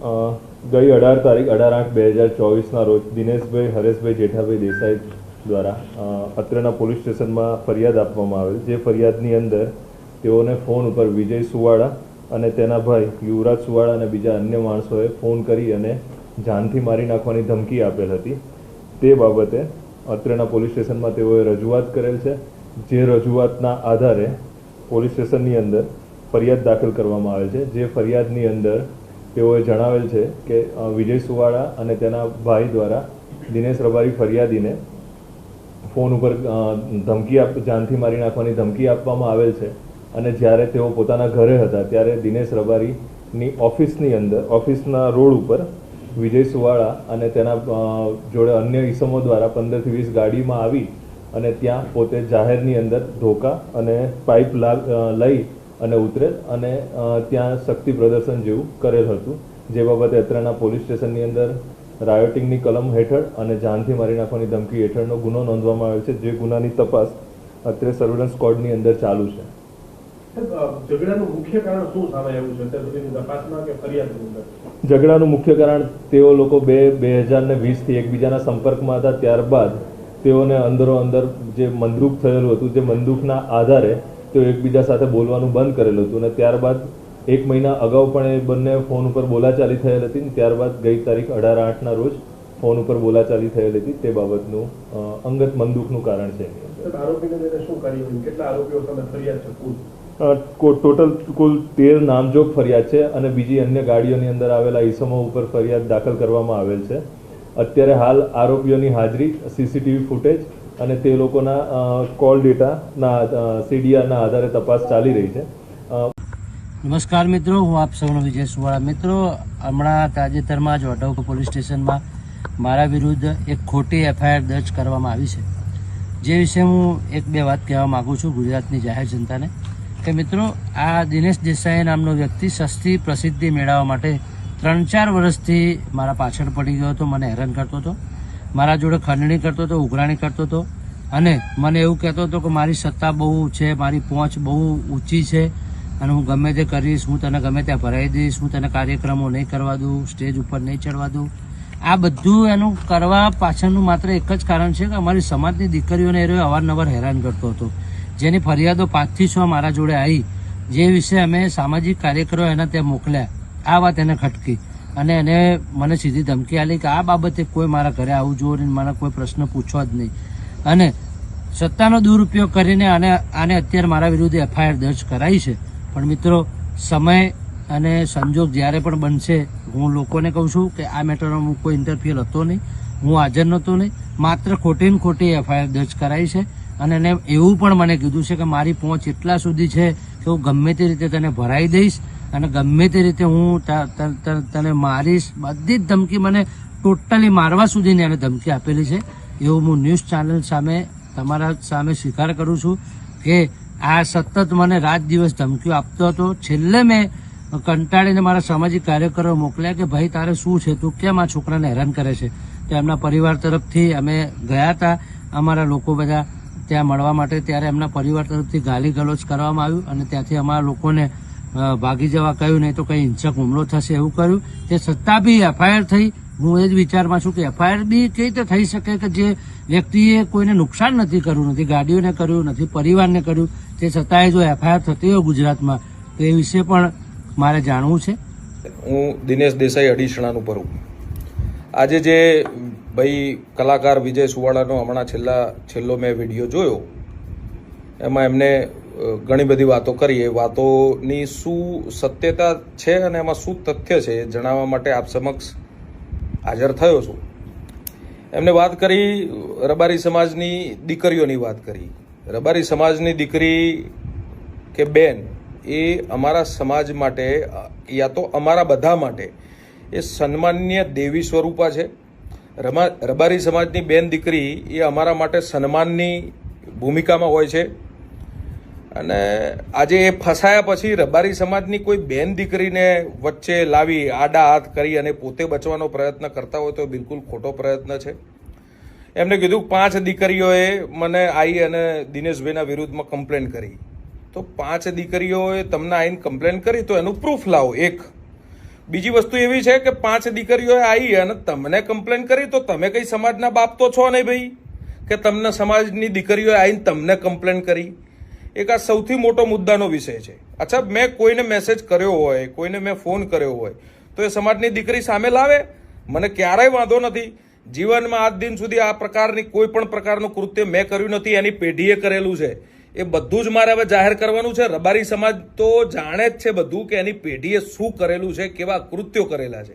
ગઈ 18 તારીખ 18/8/2024 રોજ દિનેશભાઈ હરેશભાઈ જેઠાભાઈ દેસાઈ દ્વારા અત્રેના પોલીસ સ્ટેશનમાં ફરિયાદ આપવામાં આવેલ, જે ફરિયાદની અંદર તેઓને ફોન ઉપર વિજય સુવાળા અને તેના ભાઈ યુવરાજ સુવાળા અને બીજા અન્ય માણસોએ ફોન કરી અને જાનથી મારી નાખવાની ધમકી આપેલ હતી। તે બાબતે અત્રેના પોલીસ સ્ટેશનમાં તેઓએ રજૂઆત કરેલ છે, જે રજૂઆતના આધારે પોલીસ સ્ટેશનની અંદર ફરિયાદ દાખલ કરવામાં આવેલ છે। જે ફરિયાદની અંદર તેઓએ જણાવેલ છે કે વિજય સુવાળા અને તેના ભાઈ દ્વારા દિનેશ રબારી ફરિયાદીને ફોન ઉપર જાનથી મારી નાખવાની ધમકી આપવામાં આવેલ છે અને જ્યારે તેઓ પોતાના ઘરે હતા ત્યારે દિનેશ રબારીની ઓફિસની અંદર ઓફિસના રોડ ઉપર વિજય સુવાળા અને તેના જોડે અન્ય ઈસમો દ્વારા 15 થી 20 ગાડીમાં આવી અને ત્યાં પોતે જાહેરની અંદર ધોકા અને પાઇપ લઈ અને ઉતરેલ અને ત્યાં શક્તિ પ્રદર્શન જેવું કરેલ હતું, જે બાબતે અત્રેના પોલીસ સ્ટેશનની અંદર રાયોટિંગની કલમ હેઠળ અને જાનથી મારી નાખવાની ધમકી હેઠળનો ગુનો નોંધવામાં આવ્યો છે, જે ગુનાની તપાસ અત્રે સર્વેલન્સ સ્ક્વોડની અંદર ચાલુ છે। ઝઘડાનું મુખ્ય કારણ શું સામે આવ્યું છે તપાસમાં કે ફરિયાદની અંદર? ઝઘડાનું મુખ્ય કારણ તેઓ લોકો 2020 થી એકબીજાના સંપર્કમાં હતા, ત્યારબાદ તેઓને અંદરો અંદર જે મંદુક થયેલું હતું, જે મંદુકના આધારે તેઓ એકબીજા સાથે બોલવાનું બંધ કરેલું હતું અને ત્યારબાદ 1 મહિના અગાઉ પણ એ બંને ફોન ઉપર બોલાચાલી થયેલ હતી। ત્યારબાદ ગઈ તારીખ 18/8ના રોજ ફોન ઉપર બોલાચાલી થયેલ હતી, તે બાબતનું અંગત મંદુકનું કારણ છે। આરોપીને લઈને શું કાર્યવાહી, કેટલા આરોપીઓ સામે ફરિયાદ છે? ટોટલ કુલ 13 નામજોગ ફરિયાદ છે અને બીજી અન્ય ગાડીઓની અંદર આવેલા ઈસમો ઉપર ફરિયાદ દાખલ કરવામાં આવેલ છે। અત્યારે હાલ આરોપીઓની હાજરી, સીસીટીવી ફૂટેજ અને તે લોકોના કોલ ડેટાના સીડીઆરના આધારે તપાસ ચાલી રહી છે। નમસ્કાર મિત્રો, હું આપ સૌનો વિજય સુવાળા। મિત્રો, હમણાં તાજેતરમાં જ વડોદરા પોલીસ સ્ટેશનમાં મારા વિરુદ્ધ એક ખોટી એફઆઈઆર દર્જ કરવામાં આવી છે, જે વિશે હું 1-2 વાત કહેવા માગું છું ગુજરાતની જાહેર જનતાને કે મિત્રો, આ દિનેશ દેસાઈ નામનો વ્યક્તિ સસ્તી પ્રસિદ્ધિ મેળવવા માટે 3-4 વર્ષથી મારા પાછળ પડી ગયો હતો, મને હેરાન કરતો હતો, મારા જોડે ખંડણી કરતો હતો, ઉઘરાણી કરતો હતો અને મને એવું કહેતો હતો કે મારી સત્તા બહુ છે, મારી પહોંચ બહુ ઊંચી છે અને હું ગમે તે કરીશ, હું તને ગમે ત્યાં ભરાઈ દઈશ, હું તને કાર્યક્રમો નહીં કરવા દઉં, સ્ટેજ ઉપર નહીં ચડવા દઉં। આ બધું એનું કરવા પાછળનું માત્ર એક જ કારણ છે કે અમારી સમાજની દીકરીઓને એ અવારનવાર હેરાન કરતો હતો, જેની ફરિયાદો 5 થી 6 મારા જોડે આવી, જે વિશે અમે સામાજિક કાર્યકરો એના ત્યાં મોકલ્યા। આ વાત એને ખટકી અને એને મને સીધી ધમકી આપી કે આ બાબતે કોઈ મારા ઘરે આવવું જોઈએ, મને કોઈ પ્રશ્ન પૂછવા જ નહીં અને સત્તાનો દુરુપયોગ કરીને આને અત્યારે મારા વિરુદ્ધ એફઆઈઆર દર્જ કરાઈ છે। પણ મિત્રો, સમય અને સંજોગ જ્યારે પણ બનશે, હું લોકોને કહું છું કે આ મેટરમાં હું કોઈ ઇન્ટરફિયર હતો નહીં, હું હાજર નહોતો નહીં, માત્ર ખોટી ને ખોટી એફઆઈઆર દર્જ કરાઈ છે અને એને એવું પણ મને કીધું છે કે મારી પહોંચ એટલા સુધી છે કે હું ગમે તે રીતે તને ભરાઈ દઈશ અને ગમે તે રીતે હું તને મારીશ। બધી જ ધમકી, મને ટોટલી મારવા સુધીની એને ધમકી આપેલી છે। એવું હું ન્યૂઝ ચેનલ સામે તમારા સામે સ્વીકાર કરું છું કે આ સતત મને રાત દિવસ ધમકીઓ આપતો હતો। છેલ્લે મેં કંટાળીને મારા સામાજિક કાર્યકરો મોકલ્યા કે ભાઈ તારે શું છે, તું કેમ આ છોકરાને હેરાન કરે છે? તો એમના પરિવાર તરફથી અમે ગયા હતા, અમારા લોકો બધા ત્યાં મળવા માટે, ત્યારે એમના પરિવાર તરફથી ગાલી ગલોચ કરવામાં આવ્યું અને ત્યાંથી અમારા લોકોને ભાગી જવા કહ્યું, નહીં તો કંઈ હિંસક હુમલો થશે એવું કર્યું। તે છતાં બી એફઆઈઆર થઈ। હું એ જ વિચારમાં છું કે એફઆઈઆર બી કઈ રીતે થઈ શકે કે જે વ્યક્તિએ કોઈને નુકસાન નથી કર્યું, નથી ગાડીઓને કર્યું, નથી પરિવારને કર્યું, તે છતાંય જો એફઆઈઆર થતી હોય ગુજરાતમાં, તો એ વિશે પણ મારે જાણવું છે। હું દિનેશ દેસાઈ અડીસણાનું ભરું। આજે જે ભાઈ કલાકાર વિજય સુવાળાનો હમણાં છેલ્લો મેં વિડીયો જોયો, એમાં એમને ઘણી બધી વાતો કરી। એ વાતોની શું સત્યતા છે અને એમાં શું તથ્ય છે એ જણાવવા માટે આપ સમક્ષ હાજર થયો છું। એમને વાત કરી રબારી સમાજની દીકરીઓની વાત કરી। રબારી સમાજની દીકરી કે બેન એ અમારા સમાજ માટે, યા તો અમારા બધા માટે એ સન્માનનીય દેવી સ્વરૂપા છે। રબારી સમાજની બેન દીકરી એ અમારા માટે સન્માનની ભૂમિકામાં હોય છે અને આજે એ ફસાયા પછી રબારી સમાજની કોઈ બેન દીકરીને વચ્ચે લાવી આડા હાથ કરી અને પોતે બચવાનો પ્રયત્ન કરતા હોય તો બિલકુલ ખોટો પ્રયત્ન છે। એમને કીધું 5 દીકરીઓએ મને આવી અને દિનેશભાઈના વિરુદ્ધમાં કમ્પ્લેન કરી, તો 5 દીકરીઓએ તમને આવીને કમ્પ્લેન કરી તો એનું પ્રૂફ લાવો। એક બીજી વસ્તુ એવી છે કે 5 દીકરીઓએ આવી અને તમને કમ્પ્લેન કરી, તો તમે કઈ સમાજના બાપ તો છો નહીં ભાઈ કે તમને સમાજની દીકરીઓએ આવીને તમને કમ્પ્લેન કરી. એક આ સૌથી મોટો મુદ્દાનો વિષય છે. અચ્છા, મેં કોઈને મેસેજ કર્યો હોય, કોઈને મેં ફોન કર્યો હોય તો એ સમાજની દીકરી સામે લાવે, મને ક્યારેય વાંધો નથી. જીવનમાં આજ દિન સુધી આ પ્રકારની કોઈ પણ પ્રકારનું કૃત્ય મેં કર્યું નથી, એની પેઢીએ કરેલું છે. એ બધું જ મારે હવે જાહેર કરવાનું છે. રબારી સમાજ તો જાણે જ છે બધું કે એની પેઢીએ શું કરેલું છે, કેવા કૃત્યો કરેલા છે.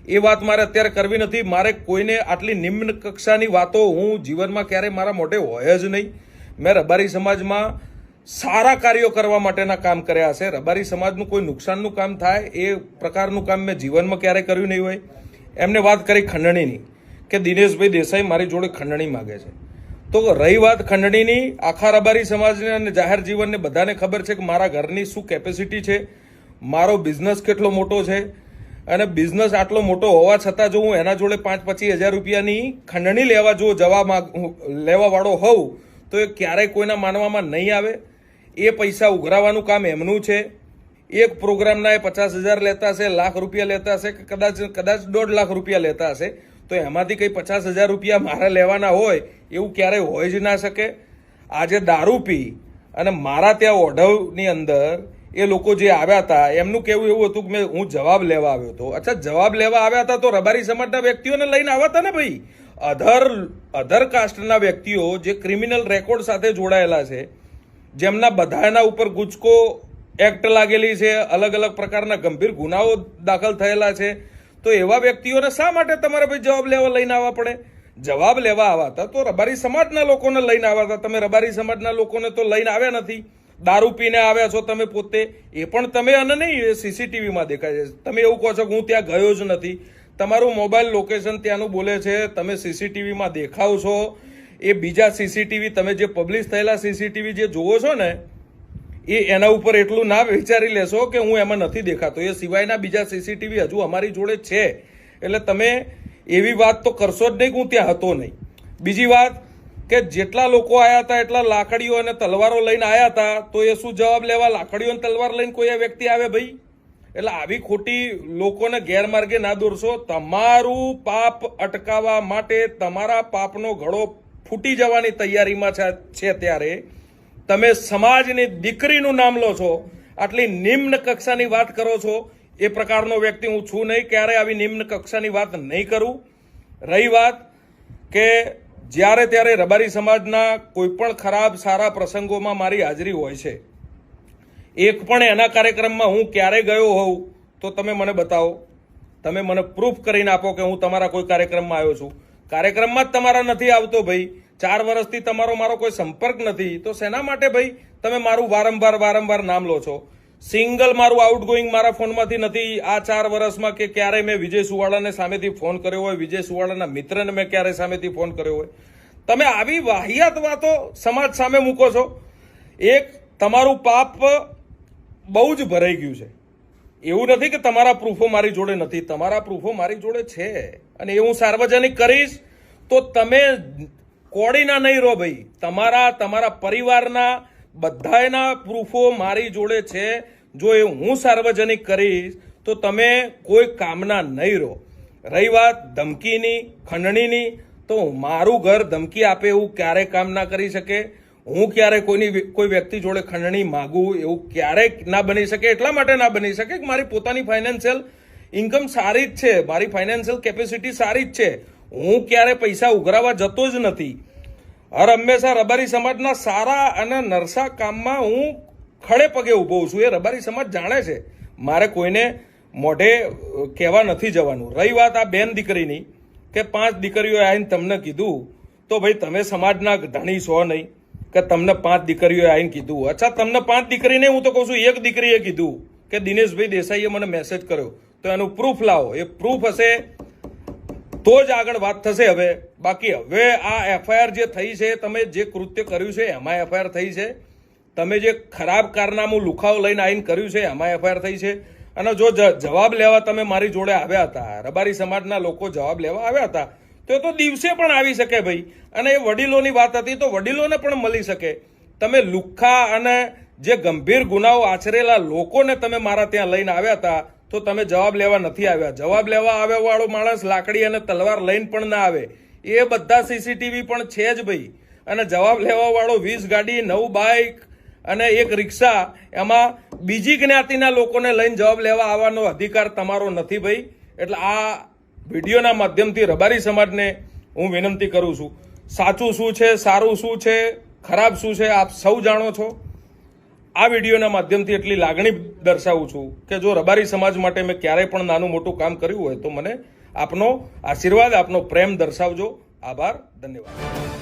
એ વાત મારે અત્યારે કરવી નથી. મારે કોઈને આટલી નિમ્ન કક્ષાની વાતો હું જીવનમાં ક્યારેય મારા મોઢે હોય જ નહીં. મેં રબારી સમાજમાં સારા કાર્યો કરવા માટેના કામ કર્યા છે. રબારી સમાજનું કોઈ નુકસાનનું કામ થાય એ પ્રકારનું કામ મેં જીવનમાં ક્યારેય કર્યું નહીં હોય. એમને વાત કરી ખંડણીની કે દિનેશભાઈ દેસાઈ મારી જોડે ખંડણી માગે છે. તો રહી વાત ખંડણીની, આખા રબારી સમાજને અને જાહેર જીવનને બધાને ખબર છે કે મારા ઘરની શું કેપેસિટી છે, મારો બિઝનેસ કેટલો મોટો છે. અને બિઝનેસ આટલો મોટો હોવા છતાં જો હું એના જોડે 5-25 હજાર રૂપિયાની ખંડણી લેવા વાળો હોઉં તો એ ક્યારેય કોઈના માનવામાં નહીં આવે. એ પૈસા ઉઘરાવાનું કામ એમનું છે. એક પ્રોગ્રામના એ 50,000 લેતા હશે, લાખ રૂપિયા લેતા હશે કે કદાચ 1.5 લાખ રૂપિયા લેતા હશે, તો એમાંથી કંઈ 50,000 રૂપિયા મારે લેવાના હોય એવું ક્યારેય હોય જ ના શકે. આજે દારૂ પી અને મારા ત્યાં ઓઢવની અંદર એ લોકો જે આવ્યા હતા એમનું કહેવું એવું હતું કે હું જવાબ લેવા આવ્યો હતો. અચ્છા, જવાબ લેવા આવ્યા હતા તો રબારી સમાજના વ્યક્તિઓને લઈને આવ્યા હતા ને ભાઈ. અધર કાસ્ટના વ્યક્તિઓ જે ક્રિમિનલ રેકોર્ડ સાથે જોડાયેલા છે, જેમના બધાના ઉપર ગુજકો એક્ટ લાગેલી છે, અલગ અલગ પ્રકારના ગંભીર ગુનાઓ દાખલ થયેલા છે, તો એવા વ્યક્તિઓને શા માટે તમારે ભાઈ જવાબ લેવા લઈને આવવા પડે? જવાબ લેવા આવ્યા હતા તો રબારી સમાજના લોકોને લઈને આવ્યા હતા. તમે રબારી સમાજના લોકોને તો લઈને આવ્યા નથી. દારૂ પીને આવ્યા છો તમે પોતે, એ પણ તમે અને નહીં સીસીટીવીમાં દેખાય છે. તમે એવું કહો છો કે હું ત્યાં ગયો જ નથી. તમારું મોબાઈલ લોકેશન ત્યાંનું બોલે છે, તમે સીસીટીવીમાં દેખાવ છો. એ બીજા સીસીટીવી તમે જે પબ્લિશ થયેલા સીસીટીવી જે જુઓ છો ને, એ એના ઉપર એટલું ના વિચારી લેશો કે હું એમાં નથી દેખાતો. એ સિવાયના બીજા સીસીટીવી હજુ અમારી જોડે છે. એટલે તમે એવી વાત તો કરશો જ નહીં કે હું ત્યાં હતો નહીં. બીજી વાત કે જેટલા લોકો આવ્યા હતા એટલા લાકડીઓ અને તલવારો લઈને આવ્યા હતા, તો એ શું જવાબ લેવા લાકડીઓ અને તલવાર લઈને કોઈ વ્યક્તિ આવે ભાઈ? એટલે આવી ખોટી લોકોને ગેરમાર્ગે ના દોરશો. તમારું પાપ અટકાવવા માટે તમારા પાપનો ઘડો ફૂટી જવાની તૈયારીમાં છે ત્યારે તમે સમાજની દીકરીનું નામ લો છો, આટલી નિમ્ન કક્ષાની વાત કરો છો. એ પ્રકારનો વ્યક્તિ હું છું નહીં, ક્યારે આવી નિમ્ન કક્ષાની વાત નહીં કરું. રહી વાત કે જ્યારે ત્યારે રબારી સમાજના કોઈ પણ ખરાબ સારા પ્રસંગોમાં મારી હાજરી હોય છે. એક પણ એના કાર્યક્રમમાં હું ક્યારે ગયો હોઉં તો તમે મને બતાવો, તમે મને પ્રૂફ કરીને આપો કે હું તમારા કોઈ કાર્યક્રમમાં આવ્યો છું. કાર્યક્રમમાં જ તમારા નથી આવતો ભાઈ. 4 વર્ષથી તમારો મારો કોઈ સંપર્ક નથી, તો શેના માટે ભાઈ તમે મારું વારંવાર નામ લો છો? સિંગલ મારું આઉટગોઈંગ મારા ફોનમાંથી નથી આ 4 વર્ષમાં કે ક્યારે મેં વિજય સુવાળાને સામેથી ફોન કર્યો હોય, વિજય સુવાળાના મિત્રને મેં ક્યારે સામેથી ફોન કર્યો હોય. તમે આવી વાહિયાત વાતો સમાજ સામે મૂકો છો. એક તમારું પાપ બહુ જ ભરાઈ ગયું છે. એવું નથી કે તમારા પ્રૂફો મારી જોડે નથી, તમારા પ્રૂફો મારી જોડે છે અને એ હું સાર્વજનિક કરીશ. તો તમે કોડીના નહીં રહો ભાઈ. તમારા પરિવારના બધાના પ્રૂફો મારી જોડે છે. જો એ હું સાર્વજનિક કરીશ તો તમે કોઈ કામના નહીં રહો. રહી વાત ધમકીની, ખંડણીની, તો મારું ઘર ધમકી આપે એવું ક્યારે કામ ના કરી શકે. હું ક્યારે કોઈ વ્યક્તિ જોડે ખંડણી માગું એવું ક્યારેય ના બની શકે. એટલા માટે ના બની શકે કે મારી પોતાની ફાઇનાન્શિયલ ઇન્કમ સારી જ છે, મારી ફાઇનાન્શિયલ કેપેસિટી સારી જ છે. હું ક્યારે પૈસા ઉઘરાવા જતો જ નથી. હંમેશા રબારી સમાજના સારા અને નરસા કામમાં હું ખડે પગે ઊભો છું. એ રબારી સમાજ જાણે છે. મારે કોઈને મોઢે કહેવા નથી જવાનું. રહી વાત આ બેન દીકરીની કે 5 દીકરીઓ આવીને તમને કીધું, તો ભાઈ તમે સમાજના ધણી છો નહીં કે તમને 5 દીકરીઓ આવીને કીધું. અચ્છા, તમને 5 દીકરીને હું તો કહું છું એક દીકરીએ કીધું કે દિનેશભાઈ દેસાઈએ મને મેસેજ કર્યો, તો એનું પ્રૂફ લાવો. એ પ્રૂફ હશે તો જ આગળ વાત થશે. હવે બાકી હવે આ એફઆઈઆર જે થઈ છે, તમે જે કૃત્ય કર્યું છે એમાં એફઆઈઆર થઈ છે. તમે જે ખરાબ કારનામું લુખાવ લઈને આવીને કર્યું છે એમાં એફઆઈઆર થઈ છે. અને જો જવાબ લેવા તમે મારી જોડે આવ્યા હતા, રબારી સમાજના લોકો જવાબ લેવા આવ્યા હતા, તો દિવસે પણ આવી શકે ભાઈ. અને એ વડીલોની વાત હતી તો વડીલોને પણ મળી શકે. તમે લુખ્ખા અને જે ગંભીર ગુનાઓ આચરેલા લોકોને તમે મારા ત્યાં લઈને આવ્યા હતા, તો તમે જવાબ લેવા નથી આવ્યા. જવાબ લેવા આવ્યા વાળો માણસ લાકડી અને તલવાર લઈને પણ ના આવે. એ બધા સીસીટીવી પણ છે જ ભાઈ. અને જવાબ લેવા વાળો 20 ગાડી, 9 બાઇક અને 1 રિક્ષા, એમાં બીજી જ્ઞાતિના લોકોને લઈને જવાબ લેવા આવવાનો અધિકાર તમારો નથી ભાઈ. એટલે આ વિડીયોના માધ્યમથી રબારી સમાજને હું વિનંતી કરું છું, સાચું શું છે, સારું શું છે, ખરાબ શું છે, આપ સૌ જાણો છો. આ વિડીયોના માધ્યમથી એટલી લાગણી દર્શાવું છું કે જો રબારી સમાજ માટે મેં ક્યારેય પણ નાનું મોટું કામ કર્યું હોય તો મને આપનો આશીર્વાદ, આપનો પ્રેમ દર્શાવજો. આભાર, ધન્યવાદ.